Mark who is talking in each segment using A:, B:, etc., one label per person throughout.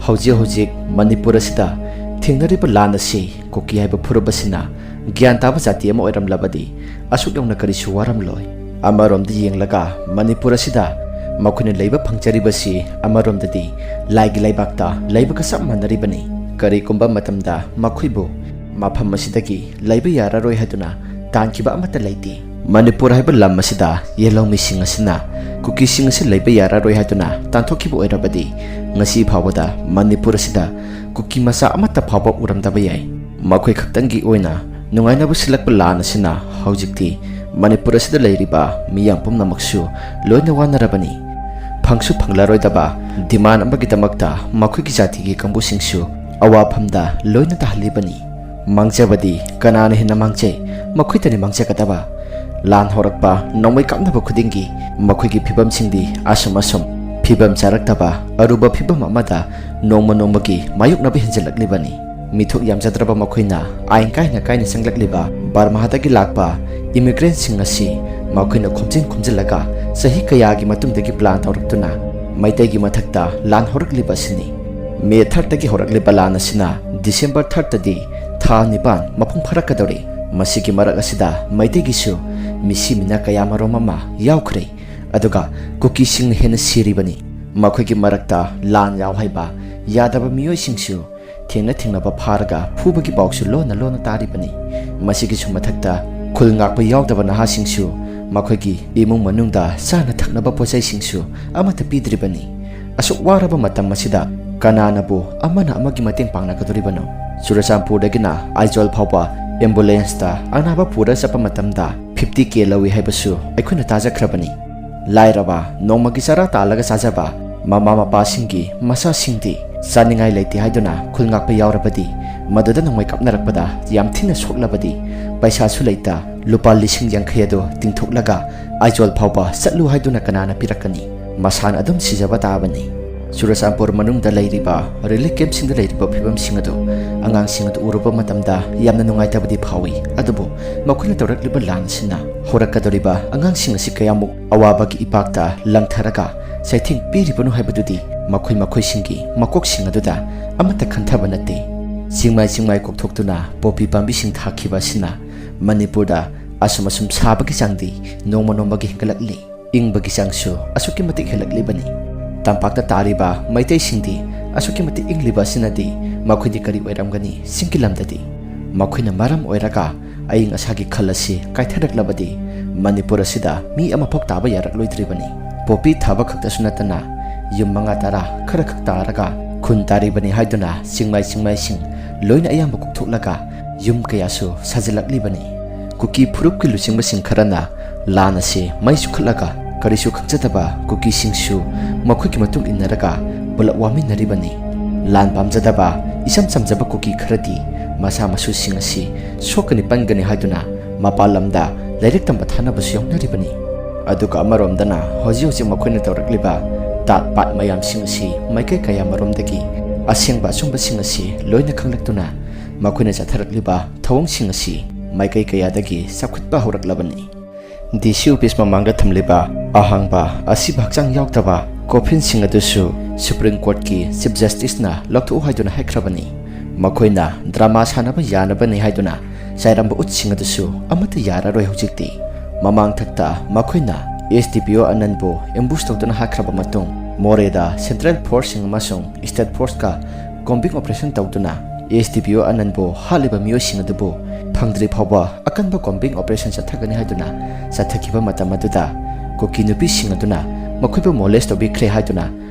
A: ꯍꯧꯖꯤꯛ ꯃꯅꯤꯄꯨꯔ ꯑꯁꯤꯗ ꯊꯦꯡꯅꯔꯤꯕ ꯂꯥꯟ ꯑꯁꯤ ꯀꯨꯀꯤ ꯍꯥꯏꯕ ꯐꯨꯔꯨꯞ ꯑꯁꯤꯅ ꯒ꯭ꯌꯥꯟ ꯇꯥꯕ ꯖꯥꯇꯤ ꯑꯃ ꯑꯣꯏꯔꯝꯂꯕꯗꯤ ꯑꯁꯨꯛ ꯌꯧꯅ ꯀꯔꯤꯁꯨ ꯋꯥꯔꯝꯂꯣꯏ꯫ ꯑꯃꯔꯣꯝꯗ ꯌꯦꯡꯂꯒ ꯃꯅꯤꯄꯨꯔ ꯑꯁꯤꯗ ꯃꯈꯣꯏꯅ ꯂꯩꯕ ꯐꯪꯖꯔꯤꯕꯁꯤ ꯑꯃꯔꯣꯝꯗꯗꯤ ꯂꯥꯏꯒꯤ ꯂꯩꯕꯥꯛꯇ ꯂꯩꯕꯒ ꯆꯞ ꯃꯥꯟꯅꯔꯤꯕꯅꯤ꯫ ꯀꯔꯤꯒꯨꯝꯕ ꯃꯇꯝꯗ ꯃꯈꯣꯏꯕꯨ ꯃꯐꯝ ꯑꯁꯤꯗꯒꯤ ꯂꯩꯕ ꯌꯥꯔꯔꯣꯏ ꯍꯥꯏꯗꯨꯅ ꯇꯥꯟꯈꯤꯕ ꯑꯃꯠꯇ ꯂꯩꯇꯦ꯫ ꯃꯅꯤꯄꯨꯔ ꯍꯥꯏꯕ ꯂꯝ ꯑꯁꯤꯗ ꯌꯦꯜꯍꯧꯃꯤꯁꯤꯡ ꯑꯁꯤꯅ ꯀꯨꯀꯤꯁꯤꯡ ꯑꯁꯤ ꯂꯩꯕ ꯌꯥꯔꯔꯣꯏ ꯍꯥꯏꯗꯨꯅ ꯇꯥꯟꯊꯣꯛꯈꯤꯕ ꯑꯣꯏꯔꯕꯗꯤ ꯉꯁꯤ ꯐꯥꯎꯕꯗ ꯃꯅꯤꯄꯨꯔ ꯑꯁꯤꯗ ꯀꯨꯀꯤ ꯃꯆꯥ ꯑꯃꯠꯇ ꯐꯥꯎꯕ ꯎꯔꯝꯗꯕ ꯌꯥꯏ꯫ ꯃꯈꯣꯏ ꯈꯛꯇꯪꯒꯤ ꯑꯣꯏꯅ ꯅꯨꯡꯉꯥꯏꯅꯕ ꯁꯤꯜꯂꯛꯄ ꯂꯥꯟ ꯑꯁꯤꯅ ꯍꯧꯖꯤꯛꯇꯤ ꯃꯅꯤꯄꯨꯔ ꯑꯁꯤꯗ ꯂꯩꯔꯤꯕ ꯃꯤꯌꯥꯝ ꯄꯨꯝꯅꯃꯛꯁꯨ ꯂꯣꯏꯅ ꯋꯥꯅꯔꯕꯅꯤ꯫ ꯐꯪꯁꯨ ꯐꯪꯂꯔꯣꯏꯗꯕ ꯗꯤꯃꯥꯟ ꯑꯃꯒꯤꯗꯃꯛꯇ ꯃꯈꯣꯏꯒꯤ ꯖꯥꯇꯤꯒꯤ ꯀꯥꯡꯕꯨꯁꯤꯡꯁꯨ ꯑꯋꯥꯐꯝꯗ ꯂꯣꯏꯅ ꯇꯥꯍꯜꯂꯤꯕꯅꯤ꯫ ꯃꯥꯡꯖꯕꯗꯤ ꯀꯅꯥꯅ ꯍꯦꯟꯅ ꯃꯥꯡꯖꯩ? ꯃꯈꯣꯏꯇꯅꯤ ꯃꯥꯡꯖꯒꯗꯕ꯫ ꯂꯥꯟ ꯍꯧꯔꯛꯄ ꯅꯣꯡꯃꯩ ꯀꯥꯞꯅꯕ ꯈꯨꯗꯤꯡꯒꯤ ꯃꯈꯣꯏꯒꯤ ꯐꯤꯕꯝꯁꯤꯡꯗꯤ ꯑꯁꯨꯝ ꯐꯤꯕꯝ ꯆꯥꯔꯛꯇꯕ ꯑꯔꯨꯕ ꯐꯤꯕꯝ ꯑꯃꯗ ꯅꯣꯡꯃ ꯅꯣꯡꯃꯒꯤ ꯃꯥꯌꯣꯛꯅꯕ ꯍꯦꯟꯖꯜꯂꯛꯂꯤꯕꯅꯤ꯫ ꯃꯤꯊꯣꯛ ꯌꯥꯝꯖꯗ꯭ꯔꯕ ꯃꯈꯣꯏꯅ ꯑꯥꯏꯟ ꯀꯥꯏꯅ ꯆꯪꯂꯛꯂꯤꯕ ꯕꯔꯃꯥꯗꯒꯤ ꯂꯥꯛꯄ ꯏꯃꯤꯒ꯭ꯔꯦꯟꯠꯁꯤꯡ ꯑꯁꯤ ꯃꯈꯣꯏꯅ ꯈꯣꯝꯖꯤꯜꯂꯒ ꯆꯍꯤ ꯀꯌꯥꯒꯤ ꯃꯇꯨꯡꯗꯒꯤ ꯄ꯭ꯂꯥꯟ ꯇꯧꯔꯛꯇꯨꯅ ꯃꯩꯇꯩꯒꯤ ꯃꯊꯛꯇ ꯂꯥꯟ ꯍꯧꯔꯛꯂꯤꯕ ꯑꯁꯤꯅꯤ꯫ ꯃꯦ 3ꯗꯒꯤ ꯍꯧꯔꯛꯂꯤꯕ ꯂꯥꯟ ꯑꯁꯤꯅ December 3ꯗꯗꯤ ꯊꯥ 9 ꯃꯄꯨꯡ ꯐꯥꯔꯛꯀꯗꯧꯔꯤ꯫ ꯃꯁꯤꯒꯤ ꯃꯔꯛ ꯑꯁꯤꯗ ꯃꯩꯇꯩꯒꯤꯁꯨ ꯃꯤꯁꯤꯃꯤꯅ ꯀꯌꯥꯃꯔꯣꯝ ꯑꯃ ꯌꯥꯎꯈ꯭ꯔꯦ, ꯑꯗꯨꯒ ꯀꯨꯀꯤꯁꯤꯡꯅ ꯍꯦꯟꯅ ꯁꯤꯔꯤꯕꯅꯤ꯫ ꯃꯈꯣꯏꯒꯤ ꯃꯔꯛꯇ ꯂꯥꯟ ꯌꯥꯎ ꯍꯥꯏꯕ ꯌꯥꯗꯕ ꯃꯤꯑꯣꯏꯁꯤꯡꯁꯨ ꯊꯦꯡꯅꯕ ꯐꯥꯔꯒ ꯐꯨꯕꯒꯤ ꯄꯥꯎꯁꯨ ꯂꯣꯟꯅ ꯇꯥꯔꯤꯕꯅꯤ꯫ ꯃꯁꯤꯒꯤꯁꯨ ꯃꯊꯛꯇ ꯈꯨꯜ ꯉꯥꯛꯄ ꯌꯥꯎꯗꯕ ꯅꯍꯥꯁꯤꯡꯁꯨ ꯃꯈꯣꯏꯒꯤ ꯏꯃꯨꯡ ꯃꯅꯨꯡꯗ ꯆꯥꯅ ꯊꯛꯅꯕ ꯄꯣꯠꯆꯩꯁꯤꯡꯁꯨ ꯑꯃꯠꯇ ꯄꯤꯗ꯭ꯔꯤꯕꯅꯤ꯫ ꯑꯁꯨꯛ ꯋꯥꯔꯕ ꯃꯇꯝ ꯑꯁꯤꯗ ꯀꯅꯥꯅꯕꯨ ꯑꯃꯅ ꯑꯃꯒꯤ ꯃꯇꯦꯡ ꯄꯥꯡꯅꯒꯗꯧꯔꯤꯕꯅꯣ? ꯆꯨꯔꯆꯥꯟꯄꯨꯔꯗꯒꯤꯅ ꯑꯥꯏꯖꯣꯜ ꯐꯥꯎꯕ ꯑꯦꯝꯕꯨꯂꯦꯟꯁꯇ ꯑꯅꯥꯕ ꯄꯨꯔ ꯆꯠꯄ ꯃꯇꯝꯗ 50K ꯂꯧꯏ ꯍꯥꯏꯕꯁꯨ ꯑꯩꯈꯣꯏꯅ ꯇꯥꯖꯈ꯭ꯔꯕꯅꯤ꯫ ಲಾಯರವ ನೋಮಗಿ ಸರ ತಾಲಗ ಸಾಜಬ ಮಮಾ ಮಪಾಸಿಂಗಿ ಮಸಾಸಿಂಗ್ದಿ ಚಾನಿಂಗಾಯಿ ಲೈತಿ ಹಾಯ್ದುನ ಖುಲ್ಂಗಾಕ್ಪ ಯಾವ್ರಬದಿ ಮದುದ ನೊಂಗೈ ಕಪ್ನರಕ್ಪದ ಯಾಮ್ ಥಿನ ಸೋಕ್ಲಬದಿ ಪೈಸಾಸು ಲೈತ ಲುಪಾ ಲಿಸಿಂಗ್ ಯಂಖೈ ಅದು ತಿಂಥೋಕ್ಲಗ ಐಜೋಲ್ ಫಾವ್ಬ ಚꯠಲು ಹಾಯ್ದುನ ಕನಾನ ಪಿರಕ್ಕನಿ Masaan ಅದಂ ಸಿಜಬ ತಾಬನಿ Churachandpur manungda leiriba relief camp singda leiriba phibam singadu angang singadu uruba matamda yamna nungaitabadi phawi adubu makhuna tawrakliba lan sina horakadoriba angang sing asi kayamuk awabagi ipakta langtharaga saithing piribanu haibadudi makhoi singi makok singaduda amata khanthaba nate singmai kokthokduna popi pambi sing thakhiba sina Manipurda asum sabagi changdi nongma hingalakli ingbagi changsu asuki matik helaklibani Tampakta tariba maitai singdi asuki mati ingliba sinadi makhudi kari oiramgani singkilamdadi makhuna maram oiraga aing asagi khalasi kaitharaklabadi Manipur asida mi ama phok taba yarakloidribani popi thaba khakta sunatana yum manga tara khara khak taraga khun taribani haiduna singmai sing loina ayam bukthulaga yum kayasu sajilaklibani kuki phurup ki luchingba sing kharana lana se mai sukhalaga Karisu khakjataba kuki singsu makhoi ki matung innaraga bulak waminaribani lan pamjadaba isam samjaba kuki kharadi masa masu singasi sokani pangani haiduna mapalamda lairik tamba thanabasu yawnaribani aduka amaromdana hoji makhoina tawrakliba tat pat mayam singasi maikai kaya maromdagi asengba sumba singasi loina khanglaktuna makhoina chatharakliba thawong singasi maikai kayadagi sakhutba horaklabani DC office mamangda thamliba ahangba asiba hakchang yautaba coffin sing adusu Supreme Court ki Chief Justice na loktu haiduna haikrabani makhoina drama sanaba yanabani haiduna sairamba utsing adusu amata yararoi hojikti mamang thakta makhoina SDPO Anandbu ambush tawduna hakraba matung Moreda Central Force sing amasung State Force ka combing operation tawduna SDPO Anandbu haliba miyoi sing adubu Phangdri phawba akanba combing operation chathagani haiduna chathakiba matam aduda kuki nupi sing aduna makhoiba molest tobikhre haiduna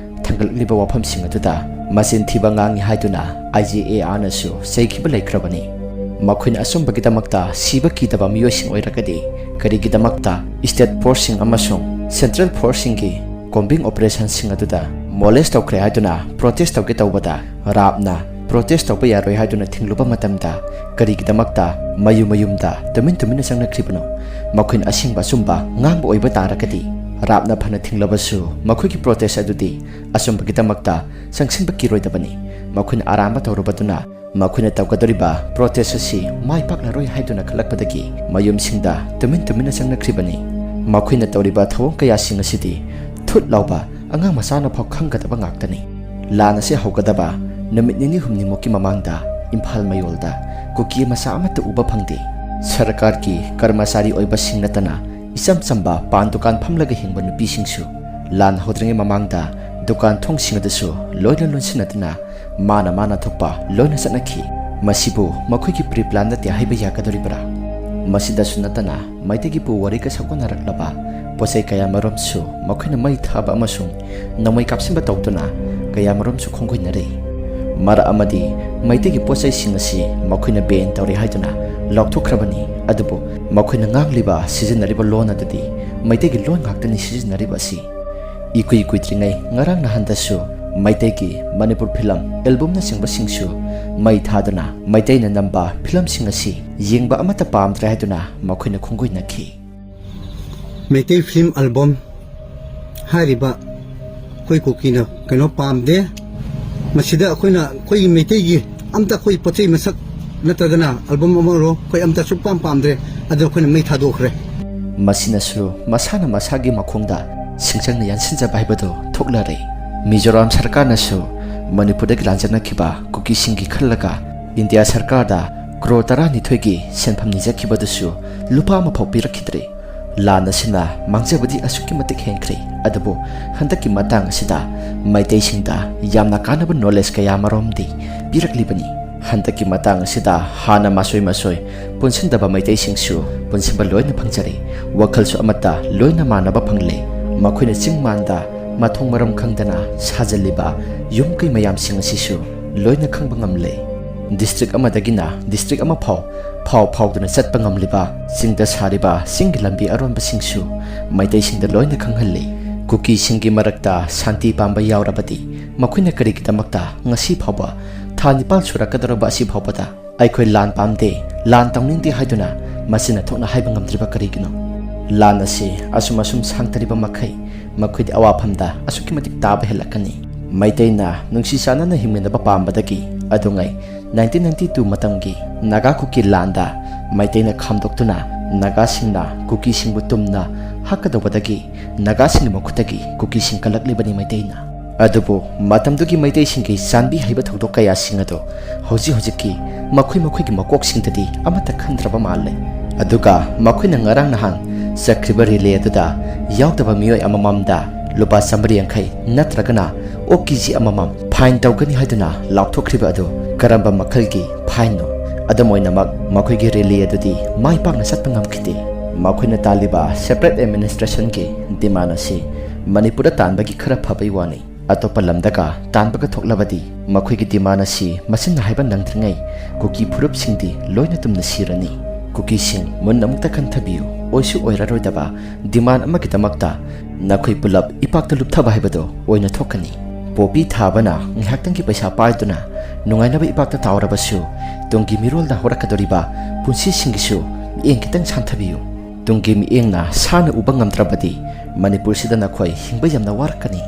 A: thangalliba wafam sing aduda masin thiba ngangi haiduna IGA anasu seikhiba laikhrabani makhoina asumba gidamakta siba kidaba miyoi sing oirakadi karigidamakta State Force sing amasung Central Force singi combing operation sing aduda molest tokre haiduna protest tawge tawbada rapna protest tawba yaroi haiduna thingluba matamda karigidamakta mayumda tumin sangnakhribano makhoin asingba sumba ngangba oiba tarakadi rapna phana thinglabasu makhoigi protest adudi asumba gidamakta sangsinba kiroidabani makhoin aramba tawrubaduna makhoina tawgadoriba protest asi mai paklaroi haiduna khalakpadagi mayum singda tumin sangnakhribani makhoina tawriba thawong kaya singasidi thut lauba angang masana phok khanggadaba ngaktani lana se haugadaba ꯅꯨꯃꯤꯠ ꯅꯤꯅꯤ ꯍꯨꯝꯅꯤꯃꯨꯛꯀꯤ ꯃꯃꯥꯡꯗ ꯏꯝꯐꯥꯜ ꯃꯌꯣꯜꯗ ꯀꯨꯀꯤ ꯃꯆꯥ ꯑꯃꯠꯇ ꯎꯕ ꯐꯪꯗꯦ꯫ ꯁꯔꯀꯥꯔꯒꯤ ꯀꯔꯃꯆꯥꯔꯤ ꯑꯣꯏꯕꯁꯤꯡ ꯅꯠꯇꯅ ꯏꯆꯝ ꯆꯝꯕ ꯄꯥꯟ ꯗꯨꯀꯥꯟ ꯐꯝꯂꯒ ꯍꯤꯡꯕ ꯅꯨꯄꯤꯁꯤꯡꯁꯨ ꯂꯥꯟ ꯍꯧꯗ꯭ꯔꯤꯉꯩ ꯃꯃꯥꯡꯗ ꯗꯨꯀꯥꯟ ꯊꯣꯡꯁꯤꯡ ꯑꯗꯨꯁꯨ ꯂꯣꯏꯅ ꯂꯣꯟꯁꯤꯟꯅꯗꯨꯅ ꯃꯥꯅ ꯊꯣꯛꯄ ꯂꯣꯏꯅ ꯆꯠꯅꯈꯤ꯫ ꯃꯁꯤꯕꯨ ꯃꯈꯣꯏꯒꯤ ꯄ꯭ꯔꯤ ꯄ꯭ꯂꯥꯟ ꯅꯠꯇꯦ ꯍꯥꯏꯕ ꯌꯥꯒꯗꯧꯔꯤꯕ꯭ꯔꯥ? ꯃꯁꯤꯗꯁꯨ ꯅꯠꯇꯅ ꯃꯩꯇꯩꯒꯤ ꯄꯨ ꯋꯥꯔꯤꯒ ꯁꯛꯑꯣꯟꯅꯔꯛꯂꯕ ꯄꯣꯠꯆꯩ ꯀꯌꯥꯃꯔꯣꯝꯁꯨ ꯃꯈꯣꯏꯅ ꯃꯩ ꯊꯥꯕ ꯑꯃꯁꯨꯡ ꯅꯣꯡꯃꯩ ꯀꯥꯞꯁꯤꯟꯕ ꯇꯧꯗꯨꯅ ꯀꯌꯥꯃꯔꯣꯝꯁꯨ ꯈꯣꯡꯒꯣꯏꯅꯔꯤ꯫ ꯃꯔꯛ ꯑꯃꯗꯤ ꯃꯩꯇꯩꯒꯤ ꯄꯣꯠꯆꯩꯁꯤꯡ ꯑꯁꯤ ꯃꯈꯣꯏꯅ ꯕꯦꯟ ꯇꯧꯔꯦ ꯍꯥꯏꯗꯨꯅ ꯂꯥꯎꯊꯣꯛꯈ꯭ꯔꯕꯅꯤ꯫ ꯑꯗꯨꯕꯨ ꯃꯈꯣꯏꯅ ꯉꯥꯡꯂꯤꯕ ꯁꯤꯖꯤꯟꯅꯔꯤꯕ ꯂꯣꯟ ꯑꯗꯨꯗꯤ ꯃꯩꯇꯩꯒꯤ ꯂꯣꯟ ꯉꯥꯛꯇꯅꯤ ꯁꯤꯖꯤꯟꯅꯔꯤꯕ ꯑꯁꯤ꯫ ꯏꯀꯨꯏ ꯀꯨꯏꯗ꯭ꯔꯤꯉꯩ ꯉꯔꯥꯡ ꯅꯍꯥꯟꯗꯁꯨ ꯃꯩꯇꯩꯒꯤ ꯃꯅꯤꯄꯨꯔ ꯐꯤꯂꯝ ꯑꯦꯜꯕꯝꯅꯆꯤꯡꯕꯁꯤꯡꯁꯨ ꯃꯩ ꯊꯥꯗꯨꯅ ꯃꯩꯇꯩꯅ ꯅꯝꯕ ꯐꯤꯂꯝꯁꯤꯡ ꯑꯁꯤ ꯌꯦꯡꯕ ꯑꯃꯠꯇ ꯄꯥꯝꯗ꯭ꯔꯦ ꯍꯥꯏꯗꯨꯅ ꯃꯈꯣꯏꯅ ꯈꯣꯡꯒꯣꯏꯅꯈꯤ꯫
B: ꯃꯩꯇꯩ ꯐꯤꯂꯝ ꯑꯦꯜꯕꯝ ꯍꯥꯏꯔꯤꯕ ꯑꯩꯈꯣꯏ ꯀꯨꯀꯤꯅ ꯀꯩꯅꯣ ꯄꯥꯝꯗꯦ꯫ ꯃꯁꯤꯗ ꯑꯩꯈꯣꯏꯒꯤ ꯃꯩꯇꯩꯒꯤ ꯑꯝꯇ ꯑꯩꯈꯣꯏ ꯄꯣꯠꯆꯩ ꯃꯁꯛ ꯅꯠꯇ꯭ꯔꯒꯅ ꯑꯦꯜꯕꯝ ꯑꯃꯔꯣ ꯑꯩꯈꯣꯏ ꯑꯝꯇ ꯁꯨꯛꯄꯥꯝ ꯄꯥꯝꯗ꯭ꯔꯦ꯫ ꯑꯗꯨ ꯑꯩꯈꯣꯏꯅ ꯃꯩ ꯊꯥꯗꯣꯛꯈ꯭ꯔꯦ꯫
A: ꯃꯁꯤꯅꯁꯨ ꯃꯁꯥꯅ ꯃꯁꯥꯒꯤ ꯃꯈꯣꯡꯗ ꯁꯤꯡꯆꯪꯅ ꯌꯥꯟꯁꯤꯟꯖꯕ ꯍꯥꯏꯕꯗꯨ ꯊꯣꯛꯂꯔꯦ꯫ ꯃꯤꯖꯣꯔꯥꯝ ꯁꯔꯀꯥꯔꯅꯁꯨ ꯃꯅꯤꯄꯨꯔꯗꯒꯤ ꯂꯥꯟꯖꯟꯅꯈꯤꯕ ꯀꯨꯀꯤꯁꯤꯡꯒꯤ ꯈꯜꯂꯒ ꯏꯟꯗꯤꯌꯥ ꯁꯔꯀꯥꯔꯗ ꯀ꯭ꯔꯣꯔ 12ꯒꯤ ꯁꯦꯟꯐꯝ ꯅꯤꯖꯈꯤꯕꯗꯨꯁꯨ ꯂꯨꯄꯥ ꯑꯃꯐꯥꯎ ꯄꯤꯔꯛꯈꯤꯗ꯭ꯔꯦ꯫ ꯂꯥꯟ ꯑꯁꯤꯅ ꯃꯥꯡꯖꯕꯗꯤ ꯑꯁꯨꯛꯀꯤ ꯃꯇꯤꯛ ꯍꯦꯟꯈ꯭ꯔꯦ꯫ ꯑꯗꯨꯕꯨ ꯍꯟꯗꯛꯀꯤ ꯃꯇꯥꯡ ꯑꯁꯤꯗ ꯃꯩꯇꯩꯁꯤꯡꯗ ꯌꯥꯝꯅ ꯀꯥꯟꯅꯕ ꯅꯣꯂꯦꯖ ꯀꯌꯥꯃꯔꯣꯝꯗꯤ ꯄꯤꯔꯛꯂꯤꯕꯅꯤ꯫ ꯍꯟꯗꯛꯀꯤ ꯃꯇꯥꯡ ꯑꯁꯤꯗ ꯍꯥꯟꯅ ꯃꯁꯣꯏ ꯄꯨꯟꯁꯤꯟꯗꯕ ꯃꯩꯇꯩꯁꯤꯡꯁꯨ ꯄꯨꯟꯁꯤꯟꯕ ꯂꯣꯏꯅ ꯐꯪꯖꯔꯦ꯫ ꯋꯥꯈꯜꯁꯨ ꯑꯃꯠꯇ ꯂꯣꯏꯅ ꯃꯥꯟꯅꯕ ꯐꯪꯂꯦ꯫ ꯃꯈꯣꯏꯅ ꯆꯤꯡ ꯃꯥꯟꯗ ꯃꯊꯣꯡ ꯃꯔꯝ ꯈꯪꯗꯅ ꯁꯥꯖꯜꯂꯤꯕ ꯌꯨꯝ ꯀꯩ ꯃꯌꯥꯝꯁꯤꯡ ꯑꯁꯤꯁꯨ ꯂꯣꯏꯅ ꯈꯪꯕ ꯉꯝꯂꯦ꯫ ꯗꯤꯁꯇ꯭ꯔꯤꯛ ꯑꯃꯗꯒꯤꯅ ꯗꯤꯁꯇ꯭ꯔꯤꯛ ꯑꯃ ꯐꯥꯎꯗꯨꯅ ꯆꯠꯄ ꯉꯝꯂꯤꯕ ꯆꯤꯡꯗ ꯁꯥꯔꯤꯕ ꯆꯤꯡꯒꯤ ꯂꯝꯕꯤ ꯑꯔꯣꯟꯕꯁꯤꯡꯁꯨ ꯃꯩꯇꯩꯁꯤꯡꯗ ꯂꯣꯏꯅ ꯈꯪꯍꯜꯂꯤ꯫ ꯀꯨꯀꯤꯁꯤꯡꯒꯤ ꯃꯔꯛꯇ ꯁꯥꯟꯇꯤ ꯄꯥꯝꯕ ꯌꯥꯎꯔꯕꯗꯤ ꯃꯈꯣꯏꯅ ꯀꯔꯤꯒꯤꯗꯃꯛꯇ ꯉꯁꯤ ꯐꯥꯎꯕ ꯊꯥ 9 ꯁꯨꯔꯛꯀꯗꯧꯔꯕ ꯑꯁꯤ ꯐꯥꯎꯕꯗ ꯑꯩꯈꯣꯏ ꯂꯥꯟ ꯄꯥꯝꯗꯦ, ꯂꯥꯟ ꯇꯧꯅꯤꯡꯗꯦ ꯍꯥꯏꯗꯨꯅ ꯃꯁꯤꯅ ꯊꯣꯛꯅ ꯍꯥꯏꯕ ꯉꯝꯗ꯭ꯔꯤꯕ ꯀꯔꯤꯒꯤꯅꯣ? ꯂꯥꯟ ꯑꯁꯤ ꯑꯁꯨꯝ ꯁꯥꯡꯇꯔꯤꯕ ꯃꯈꯩ ꯃꯈꯣꯏꯗꯤ ꯑꯋꯥꯐꯝꯗ ꯑꯁꯨꯛꯀꯤ ꯃꯇꯤꯛ ꯇꯥꯕ ꯍꯦꯜꯂꯛꯀꯅꯤ꯫ ꯃꯩꯇꯩꯅ ꯅꯨꯡꯁꯤ ꯆꯥꯟꯅꯅ ꯍꯤꯡꯃꯤꯟꯅꯕ ꯄꯥꯝꯕꯗꯒꯤ ꯑꯗꯨꯉꯩ 1992 ꯃꯇꯝꯒꯤ ꯅꯥꯒꯥ ꯀꯨꯀꯤ ꯂꯥꯟꯗ ꯃꯩꯇꯩꯅ ꯈꯥꯝꯗꯣꯛꯇꯨꯅ ꯅꯥꯒꯥꯁꯤꯡꯅ ꯀꯨꯀꯤꯁꯤꯡꯕꯨ ꯇꯨꯝꯅ ꯍꯛꯀꯗꯧꯕꯗꯒꯤ ꯅꯥꯒꯥꯁꯤꯡꯒꯤ ꯃꯈꯨꯠꯇꯒꯤ ꯀꯨꯀꯤꯁꯤꯡ ꯀꯜꯂꯛꯂꯤꯕꯅꯤ ꯃꯩꯇꯩꯅ꯫ ꯑꯗꯨꯕꯨ ꯃꯇꯝꯗꯨꯒꯤ ꯃꯩꯇꯩꯁꯤꯡꯒꯤ ꯆꯥꯟꯕꯤ ꯍꯩꯕ ꯊꯧꯗꯣꯛ ꯀꯌꯥꯁꯤꯡ ꯑꯗꯨ ꯍꯧꯖꯤꯛꯀꯤ ꯃꯈꯣꯏꯒꯤ ꯃꯀꯣꯛꯁꯤꯡꯗꯗꯤ ꯑꯃꯠꯇ ꯈꯟꯗ꯭ꯔꯕ ꯃꯥꯜꯂꯦ꯫ ꯑꯗꯨꯒ ꯃꯈꯣꯏꯅ ꯉꯔꯥꯡ ꯅꯍꯥꯟ ꯆꯠꯈ꯭ꯔꯤꯕ ꯔꯤꯂꯦ ꯑꯗꯨꯗ ꯌꯥꯎꯗꯕ ꯃꯤꯑꯣꯏ ꯑꯃꯃꯝꯗ ꯂꯨꯄꯥ 150 ꯅꯠꯇ꯭ꯔꯒꯅ ꯑꯣꯛ ꯀꯦꯖꯤ ꯑꯃꯃꯝ ꯐꯥꯏꯟ ꯇꯧꯒꯅꯤ ꯍꯥꯏꯗꯨꯅ ꯂꯥꯎꯊꯣꯛꯈ꯭ꯔꯤꯕ ꯑꯗꯨ ꯀꯔꯝꯕ ꯃꯈꯜꯒꯤ ꯐꯥꯏꯟꯅꯣ? ꯑꯗꯨꯝ ꯑꯣꯏꯅꯃꯛ ꯃꯈꯣꯏꯒꯤ ꯔꯦꯂꯤ ꯑꯗꯨꯗꯤ ꯃꯥꯏ ꯄꯥꯛꯅ ꯆꯠꯄ ꯉꯝꯈꯤꯗꯦ꯫ ꯃꯈꯣꯏꯅ ꯇꯥꯜꯂꯤꯕ ꯁꯦꯄꯔꯦꯠ ꯑꯦꯗꯃꯤꯅꯤꯁꯇ꯭ꯔꯦꯁꯟꯒꯤ ꯗꯤꯃꯥꯟ ꯑꯁꯤ ꯃꯅꯤꯄꯨꯔꯗ ꯇꯥꯟꯕꯒꯤ ꯈꯔ ꯐꯕꯩ ꯋꯥꯅꯤ꯫ ꯑꯇꯣꯞꯄ ꯂꯝꯗꯒ ꯇꯥꯟꯕꯒ ꯊꯣꯛꯂꯕꯗꯤ ꯃꯈꯣꯏꯒꯤ ꯗꯤꯃꯥꯟ ꯑꯁꯤ ꯃꯁꯤꯟꯅ ꯍꯥꯏꯕ ꯅꯪꯗ꯭ꯔꯤꯉꯩ ꯀꯨꯀꯤ ꯐꯨꯔꯨꯞꯁꯤꯡꯗꯤ ꯂꯣꯏꯅ ꯇꯨꯝꯅ ꯁꯤꯔꯅꯤ꯫ ꯀꯨꯀꯤꯁꯤꯡ ꯃꯨꯟꯅ ꯑꯃꯨꯛꯇ ꯈꯟꯊꯕꯤꯌꯨ꯫ ꯑꯣꯏꯁꯨ ꯑꯣꯏꯔꯔꯣꯏꯗꯕ ꯗꯤꯃꯥꯟ ꯑꯃꯒꯤꯗꯃꯛꯇ ꯅꯈꯣꯏ ꯄꯨꯂꯞ ꯏꯄꯥꯛꯇ ꯂꯨꯞꯊꯕ ꯍꯥꯏꯕꯗꯣ ꯑꯣꯏꯅ ꯊꯣꯛꯀꯅꯤ꯫ ꯄꯣꯄꯤ ꯊꯥꯕꯅ ꯉꯥꯏꯍꯥꯛꯇꯪꯒꯤ ꯄꯩꯁꯥ ꯄꯥꯏꯗꯨꯅ ꯅꯨꯡꯉꯥꯏꯅꯕ ꯏꯄꯥꯛꯇ ꯇꯥꯎꯔꯕꯁꯨ ꯇꯨꯡꯒꯤ ꯃꯤꯔꯣꯜꯗ ꯍꯧꯔꯛꯀꯗꯧꯔꯤꯕ ꯄꯨꯟꯁꯤꯁꯤꯡꯒꯤꯁꯨ ꯃꯤꯠꯌꯦꯡ ꯈꯤꯇꯪ ꯁꯥꯟꯊꯕꯤꯌꯨ꯫ ꯇꯨꯡꯒꯤ ꯃꯤꯠꯌꯦꯡꯅ ꯁꯥꯟꯅ ꯎꯕ ꯉꯝꯗ꯭ꯔꯕꯗꯤ ꯃꯅꯤꯄꯨꯔꯁꯤꯗ ꯅꯈꯣꯏ ꯍꯤꯡꯕ ꯌꯥꯝꯅ ꯋꯥꯔꯛꯀꯅꯤ꯫